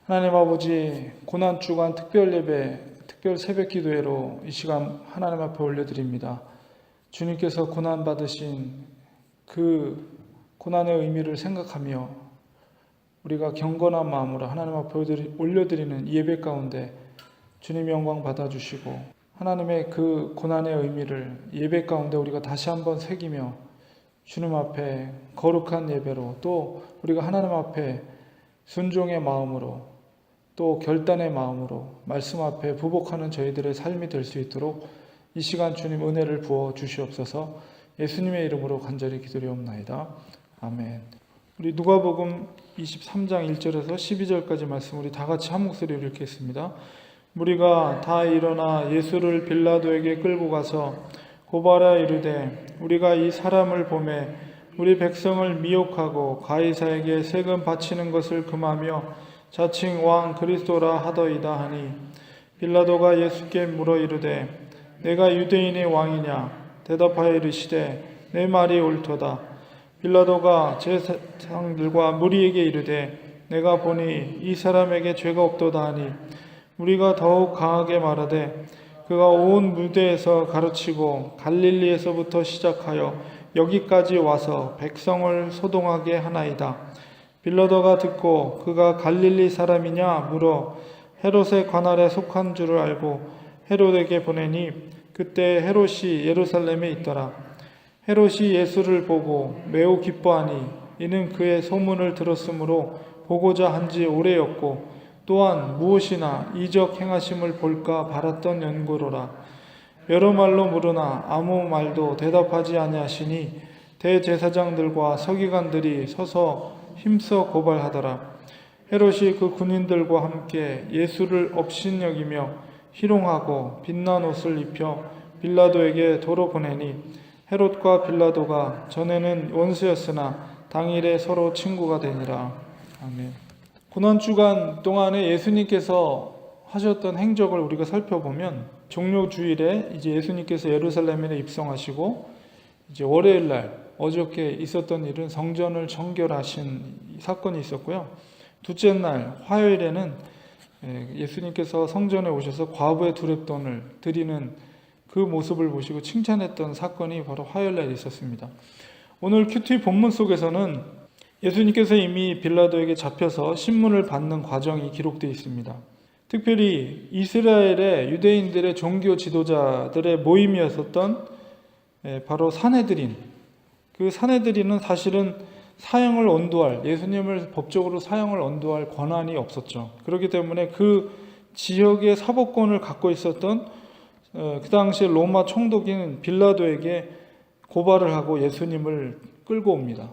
하나님 아버지, 고난주간 특별 예배, 특별 새벽 기도회로 이 시간 하나님 앞에 올려드립니다. 주님께서 고난받으신 그 고난의 의미를 생각하며 우리가 경건한 마음으로 하나님 앞에 올려드리는 예배 가운데 주님 영광 받아주시고 하나님의 그 고난의 의미를 예배 가운데 우리가 다시 한번 새기며 주님 앞에 거룩한 예배로 또 우리가 하나님 앞에 순종의 마음으로 또 결단의 마음으로 말씀 앞에 부복하는 저희들의 삶이 될 수 있도록 이 시간 주님 은혜를 부어 주시옵소서. 예수님의 이름으로 간절히 기도리옵나이다. 아멘. 우리 누가복음 23장 1절에서 12절까지 말씀 우리 다 같이 한 목소리로 읽겠습니다. 무리가 다 일어나 예수를 빌라도에게 끌고 가서 고발하여 이르되 우리가 이 사람을 보매 우리 백성을 미혹하고 가이사에게 세금 바치는 것을 금하며 자칭 왕 그리스도라 하더이다 하니 빌라도가 예수께 물어 이르되 내가 유대인의 왕이냐 대답하여 이르시되 내 말이 옳도다. 빌라도가 제사장들과 무리에게 이르되 내가 보니 이 사람에게 죄가 없도다 하니 우리가 더욱 강하게 말하되 그가 온 무대에서 가르치고 갈릴리에서부터 시작하여 여기까지 와서 백성을 소동하게 하나이다. 빌라도가 듣고 그가 갈릴리 사람이냐 물어 헤롯의 관할에 속한 줄을 알고 헤롯에게 보내니 그때 헤롯이 예루살렘에 있더라. 헤롯이 예수를 보고 매우 기뻐하니 이는 그의 소문을 들었으므로 보고자 한지 오래였고 또한 무엇이나 이적 행하심을 볼까 바랐던 연고로라. 여러 말로 물으나 아무 말도 대답하지 아니하시니 대제사장들과 서기관들이 서서 힘써 고발하더라. 헤롯이 그 군인들과 함께 예수를 업신여기며 희롱하고 빛난 옷을 입혀 빌라도에게 도로 보내니 헤롯과 빌라도가 전에는 원수였으나 당일에 서로 친구가 되니라. 아멘. 고난주간 동안에 예수님께서 하셨던 행적을 우리가 살펴보면 종료주일에 이제 예수님께서 예루살렘에 입성하시고 이제 월요일 날 어저께 있었던 일은 성전을 정결하신 사건이 있었고요. 둘째 날 화요일에는 예수님께서 성전에 오셔서 과부의 두렙돈을 드리는 그 모습을 보시고 칭찬했던 사건이 바로 화요일 날 있었습니다. 오늘 큐티 본문 속에서는 예수님께서 이미 빌라도에게 잡혀서 신문을 받는 과정이 기록되어 있습니다. 특별히 이스라엘의 유대인들의 종교 지도자들의 모임이었었던 바로 산헤드린, 그 산헤드린은 사실은 사형을 언도할, 예수님을 법적으로 사형을 언도할 권한이 없었죠. 그렇기 때문에 그 지역의 사법권을 갖고 있었던 그 당시 로마 총독인 빌라도에게 고발을 하고 예수님을 끌고 옵니다.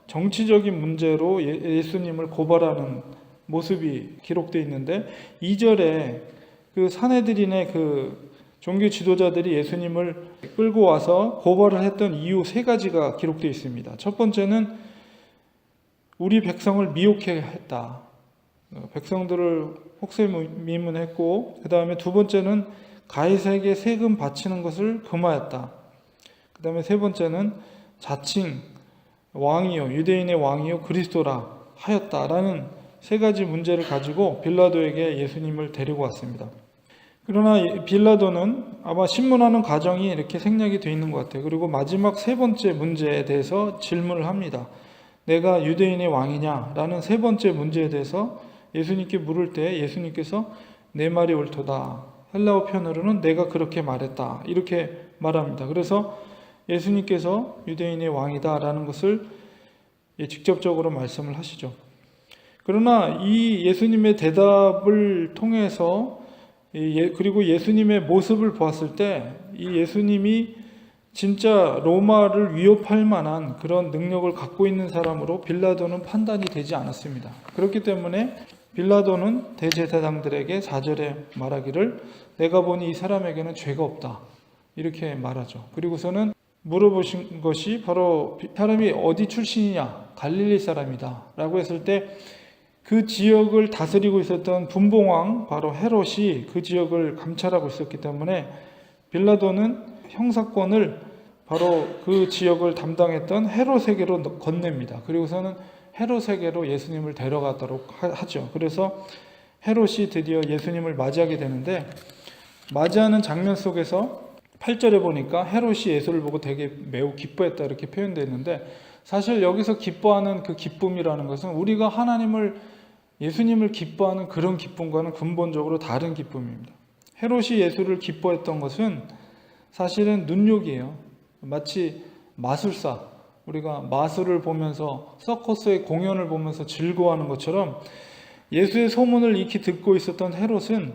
정치적인 문제로 예수님을 고발하는 모습이 기록되어 있는데 2절에 그 산헤드린의 그 종교 지도자들이 예수님을 끌고 와서 고발을 했던 이유 3가지가 기록되어 있습니다. 첫 번째는 우리 백성을 미혹해 했다. 백성들을 혹세미문했고 그 다음에 두 번째는 가이사에게 세금 바치는 것을 금하였다. 그 다음에 세 번째는 자칭 왕이요 유대인의 왕이요 그리스도라 하였다라는 3가지 문제를 가지고 빌라도에게 예수님을 데리고 왔습니다. 그러나 빌라도는 아마 신문하는 과정이 이렇게 생략이 되어 있는 것 같아요. 그리고 마지막 3번째 문제에 대해서 질문을 합니다. 내가 유대인의 왕이냐? 라는 3번째 문제에 대해서 예수님께 물을 때 예수님께서 내 말이 옳도다. 헬라어 표현으로는 내가 그렇게 말했다. 이렇게 말합니다. 그래서 예수님께서 유대인의 왕이다 라는 것을 직접적으로 말씀을 하시죠. 그러나 이 예수님의 대답을 통해서 그리고 예수님의 모습을 보았을 때 이 예수님이 진짜 로마를 위협할 만한 그런 능력을 갖고 있는 사람으로 빌라도는 판단이 되지 않았습니다. 그렇기 때문에 빌라도는 대제사장들에게 4절에 말하기를 내가 보니 이 사람에게는 죄가 없다 이렇게 말하죠. 그리고서는 물어보신 것이 바로 사람이 어디 출신이냐? 갈릴리 사람이다 라고 했을 때 그 지역을 다스리고 있었던 분봉왕 바로 헤롯이 그 지역을 감찰하고 있었기 때문에 빌라도는 형사권을 바로 그 지역을 담당했던 헤롯에게로 건넵니다. 그리고서는 헤롯에게로 예수님을 데려가도록 하죠. 그래서 헤롯이 드디어 예수님을 맞이하게 되는데, 맞이하는 장면 속에서 8절에 보니까 헤롯이 예수를 보고 되게 매우 기뻐했다 이렇게 표현되어 있는데, 사실 여기서 기뻐하는 그 기쁨이라는 것은 우리가 예수님을 기뻐하는 그런 기쁨과는 근본적으로 다른 기쁨입니다. 헤롯이 예수를 기뻐했던 것은 사실은 눈욕이에요. 마치 마술사, 우리가 마술을 보면서 서커스의 공연을 보면서 즐거워하는 것처럼 예수의 소문을 익히 듣고 있었던 헤롯은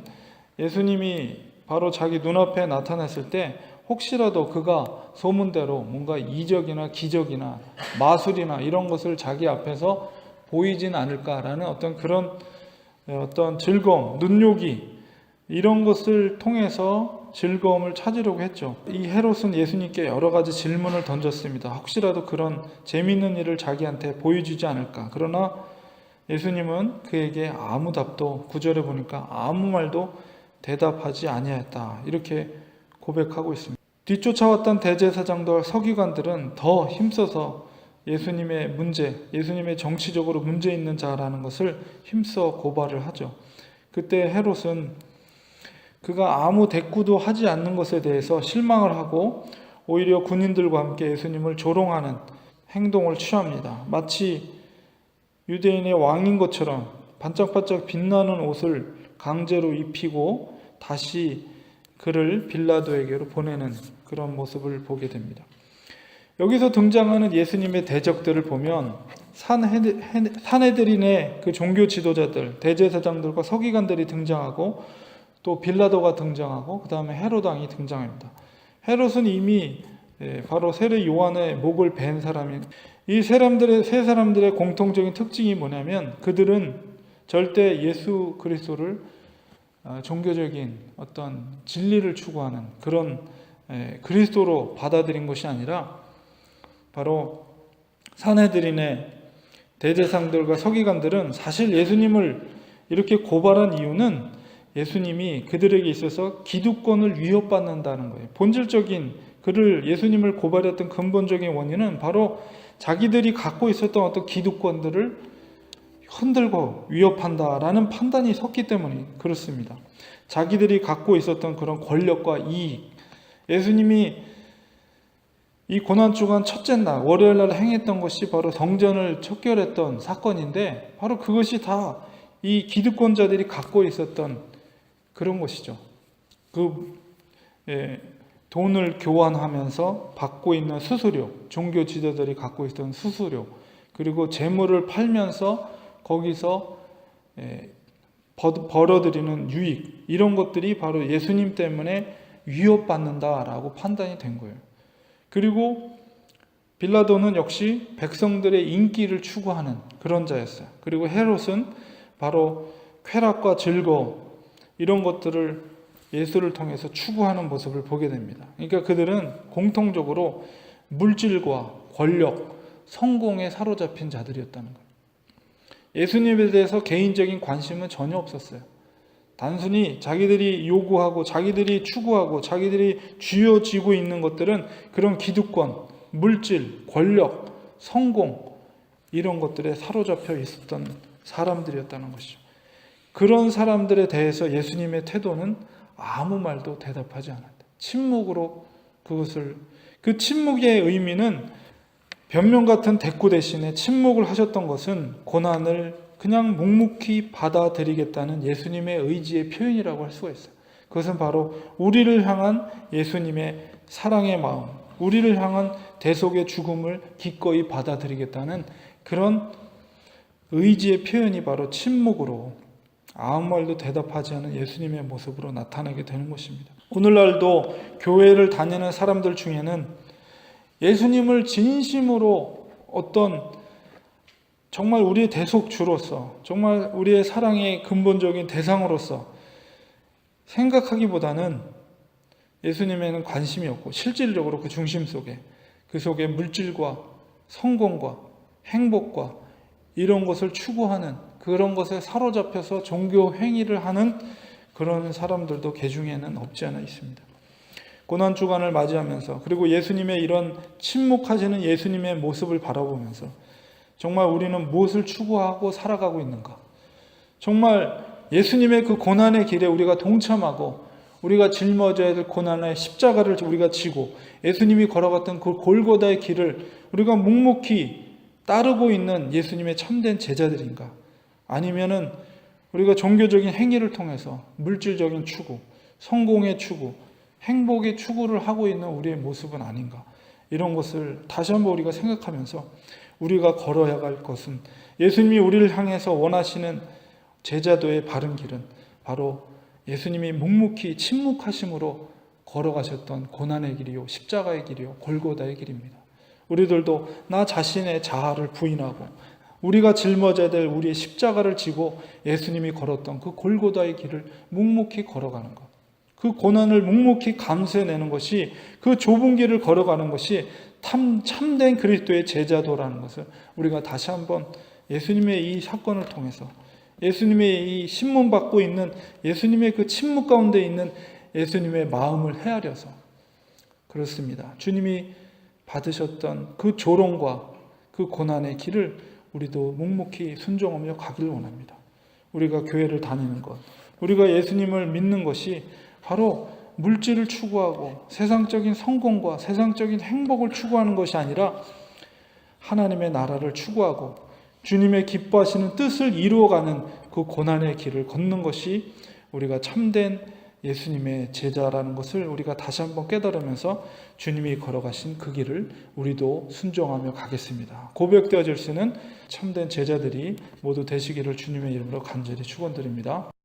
예수님이 바로 자기 눈앞에 나타났을 때 혹시라도 그가 소문대로 뭔가 이적이나 기적이나 마술이나 이런 것을 자기 앞에서 보이진 않을까라는 어떤 즐거움, 눈요기 이런 것을 통해서 즐거움을 찾으려고 했죠. 이 헤롯은 예수님께 여러 가지 질문을 던졌습니다. 혹시라도 그런 재미있는 일을 자기한테 보여주지 않을까. 그러나 예수님은 그에게 아무 답도, 9절에 보니까 아무 말도 대답하지 아니하였다. 이렇게 고백하고 있습니다. 뒤쫓아왔던 대제사장들, 서기관들은 더 힘써서 예수님의 예수님의 정치적으로 문제 있는 자라는 것을 힘써 고발을 하죠. 그때 헤롯은 그가 아무 대꾸도 하지 않는 것에 대해서 실망을 하고 오히려 군인들과 함께 예수님을 조롱하는 행동을 취합니다. 마치 유대인의 왕인 것처럼 반짝반짝 빛나는 옷을 강제로 입히고 다시 그를 빌라도에게로 보내는 그런 모습을 보게 됩니다. 여기서 등장하는 예수님의 대적들을 보면 산헤드린의 그 종교 지도자들, 대제사장들과 서기관들이 등장하고 또 빌라도가 등장하고 그 다음에 헤롯 왕이 등장합니다. 헤롯은 이미 바로 세례 요한의 목을 벤 사람이, 이 세 사람들의 공통적인 특징이 뭐냐면 그들은 절대 예수 그리스도를 종교적인 어떤 진리를 추구하는 그런 그리스도로 받아들인 것이 아니라 바로 산헤드린의 대제사장들과 서기관들은 사실 예수님을 이렇게 고발한 이유는 예수님이 그들에게 있어서 기득권을 위협받는다는 거예요. 본질적인 예수님을 고발했던 근본적인 원인은 바로 자기들이 갖고 있었던 어떤 기득권들을 흔들고 위협한다라는 판단이 섰기 때문에 그렇습니다. 자기들이 갖고 있었던 그런 권력과 이익, 예수님이 이 고난주간 첫째 날 월요일 날 행했던 것이 바로 성전을 척결했던 사건인데 바로 그것이 다 이 기득권자들이 갖고 있었던 그런 것이죠. 돈을 교환하면서 받고 있는 수수료, 종교 지도자들이 갖고 있던 수수료, 그리고 재물을 팔면서 거기서 벌어들이는 유익, 이런 것들이 바로 예수님 때문에 위협받는다라고 판단이 된 거예요. 그리고 빌라도는 역시 백성들의 인기를 추구하는 그런 자였어요. 그리고 헤롯은 바로 쾌락과 즐거움, 이런 것들을 예수를 통해서 추구하는 모습을 보게 됩니다. 그러니까 그들은 공통적으로 물질과 권력, 성공에 사로잡힌 자들이었다는 거예요. 예수님에 대해서 개인적인 관심은 전혀 없었어요. 단순히 자기들이 요구하고 자기들이 추구하고 자기들이 쥐어쥐고 있는 것들은 그런 기득권, 물질, 권력, 성공 이런 것들에 사로잡혀 있었던 사람들이었다는 것이죠. 그런 사람들에 대해서 예수님의 태도는 아무 말도 대답하지 않았다. 침묵으로 그 침묵의 의미는 변명 같은 대꾸 대신에 침묵을 하셨던 것은 고난을 그냥 묵묵히 받아들이겠다는 예수님의 의지의 표현이라고 할 수가 있어요. 그것은 바로 우리를 향한 예수님의 사랑의 마음, 우리를 향한 대속의 죽음을 기꺼이 받아들이겠다는 그런 의지의 표현이 바로 침묵으로 아무 말도 대답하지 않은 예수님의 모습으로 나타나게 되는 것입니다. 오늘날도 교회를 다니는 사람들 중에는 예수님을 진심으로 정말 우리의 대속주로서, 정말 우리의 사랑의 근본적인 대상으로서 생각하기보다는 예수님에는 관심이 없고 실질적으로 그 중심 속에 물질과 성공과 행복과 이런 것을 추구하는 그런 것에 사로잡혀서 종교 행위를 하는 그런 사람들도 개중에는 없지 않아 있습니다. 고난주간을 맞이하면서 그리고 예수님의 이런 침묵하시는 예수님의 모습을 바라보면서 정말 우리는 무엇을 추구하고 살아가고 있는가? 정말 예수님의 그 고난의 길에 우리가 동참하고 우리가 짊어져야 될 고난의 십자가를 우리가 지고 예수님이 걸어갔던 그 골고다의 길을 우리가 묵묵히 따르고 있는 예수님의 참된 제자들인가? 아니면은 우리가 종교적인 행위를 통해서 물질적인 추구, 성공의 추구, 행복의 추구를 하고 있는 우리의 모습은 아닌가? 이런 것을 다시 한번 우리가 생각하면서 우리가 걸어야 할 것은 예수님이 우리를 향해서 원하시는 제자도의 바른 길은 바로 예수님이 묵묵히 침묵하심으로 걸어가셨던 고난의 길이요, 십자가의 길이요, 골고다의 길입니다. 우리들도 나 자신의 자아를 부인하고 우리가 짊어져야 될 우리의 십자가를 지고 예수님이 걸었던 그 골고다의 길을 묵묵히 걸어가는 것. 그 고난을 묵묵히 감수해내는 것이, 그 좁은 길을 걸어가는 것이 참된 그리스도의 제자도라는 것을 우리가 다시 한번 예수님의 이 사건을 통해서, 예수님의 이 신문받고 있는 예수님의 그 침묵 가운데 있는 예수님의 마음을 헤아려서, 그렇습니다. 주님이 받으셨던 그 조롱과 그 고난의 길을 우리도 묵묵히 순종하며 가기를 원합니다. 우리가 교회를 다니는 것, 우리가 예수님을 믿는 것이 바로 물질을 추구하고 세상적인 성공과 세상적인 행복을 추구하는 것이 아니라 하나님의 나라를 추구하고 주님의 기뻐하시는 뜻을 이루어가는 그 고난의 길을 걷는 것이 우리가 참된 예수님의 제자라는 것을 우리가 다시 한번 깨달으면서 주님이 걸어가신 그 길을 우리도 순종하며 가겠습니다. 고백되어질 수 있는 참된 제자들이 모두 되시기를 주님의 이름으로 간절히 축원드립니다.